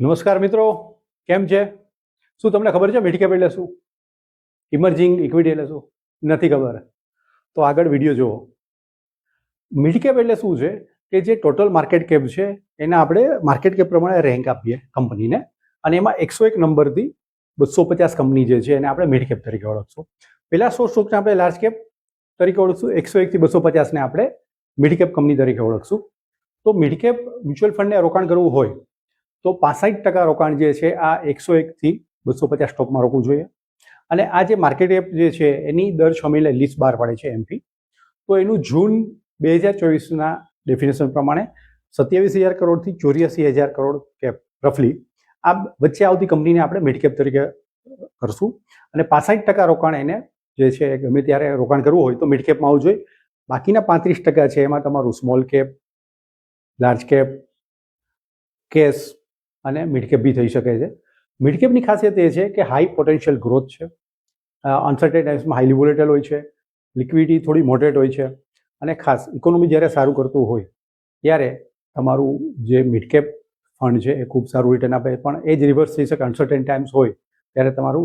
નમસ્કાર મિત્રો, કેમ છે? શું તમને ખબર છે મિડ કેપ એટલે શું? ઇમર્જિંગ ઇક્વિટી એટલે શું? નથી ખબર તો આગળ વિડીયો જુઓ. મિડ કેપ એટલે શું છે કે જે ટોટલ માર્કેટ કેપ છે એને આપણે માર્કેટ કેપ પ્રમાણે રેન્ક આપીએ કંપનીને, અને એમાં 101 નંબરથી 250 કંપની જે છે એને આપણે મિડ કેપ તરીકે ઓળખશું. પેલા 100 સ્ટોકને આપણે લાર્જ કેપ તરીકે ઓળખશું, 101 થી 250ને આપણે મિડ કેપ કંપની તરીકે ઓળખશું. તો મિડ કેપ મ્યુચ્યુઅલ ફંડને રોકાણ કરવું હોય તો 65% રોકાણ જે છે આ 101 થી 250 સ્ટોકમાં રોકવું જોઈએ. અને આ જે માર્કેટ કેપ જે છે એની દર 6 મહિને લિસ્ટ બહાર પાડે છે એમપી. તો એનું જૂન 2024ના ડેફિનેશન પ્રમાણે 27,000 કરોડથી 84,000 કરોડ કેપ રફલી આ વચ્ચે આવતી કંપનીને આપણે મિડ કેપ તરીકે કરશું. અને 65% રોકાણ એને જે છે ગમે ત્યારે રોકાણ કરવું હોય તો મિડ કેપમાં આવવું જોઈએ. બાકીના 35% છે એમાં તમારું small cap, large cap, cash અને મિડ કેપ બી થઈ શકે છે. મિડ કેપની ખાસિયત એ છે કે હાઈ પોટેન્શિયલ ગ્રોથ છે, અનસર્ટેન ટાઈમ્સમાં હાઈલી વોલેટાઇલ હોય છે, લિક્વિડિટી થોડી મોડરેટ હોય છે, અને ખાસ ઇકોનોમી જ્યારે સારું કરતું હોય ત્યારે તમારું જે મિડ કેપ ફંડ છે એ ખૂબ સારું રિટર્ન આપે, પણ એ જ રિવર્સ થઈ શકે. અનસર્ટેન ટાઈમ્સ હોય ત્યારે તમારું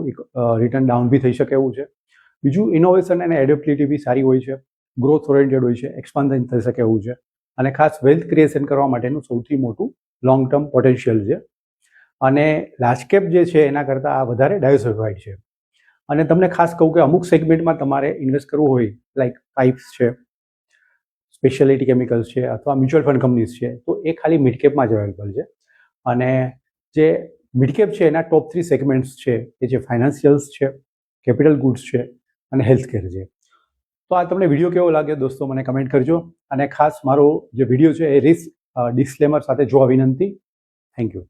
રિટર્ન ડાઉન બી થઈ શકે એવું છે. બીજું, ઇનોવેશન અને એડેપ્ટિવિટી બી સારી હોય છે, ગ્રોથ ઓરિએન્ટેડ હોય છે, એક્સપાન્શન થઈ શકે એવું છે, અને ખાસ વેલ્થ ક્રિએશન કરવા માટેનું સૌથી મોટું લોંગ ટર્મ પોટેન્શિયલ છે. અને લાર્જ કેપ જે છે એના કરતાં આ વધારે ડાયવર્સિફાઈડ છે. અને તમને ખાસ કહું કે અમુક સેગમેન્ટમાં તમારે ઇન્વેસ્ટ કરવું હોય, લાઈક પાઇપ્સ છે, સ્પેશિયાલિટી કેમિકલ્સ છે, અથવા મ્યુચ્યુઅલ ફંડ કંપનીઝ છે, તો એ ખાલી મિડ કેપમાં જ અવેલેબલ છે. અને જે મિડ કેપ છે એના ટોપ 3 સેગમેન્ટ્સ છે કે જે ફાઇનાન્શિયલ્સ છે, કેપિટલ ગુડ્સ છે અને હેલ્થકેર છે. તો આ તમને વિડીયો કેવો લાગ્યો દોસ્તો મને કમેન્ટ કરજો. અને ખાસ મારો જે વિડીયો છે એ રિસ્ક ડિસ્ક્લેમર સાથે જોવા વિનંતી. Thank you.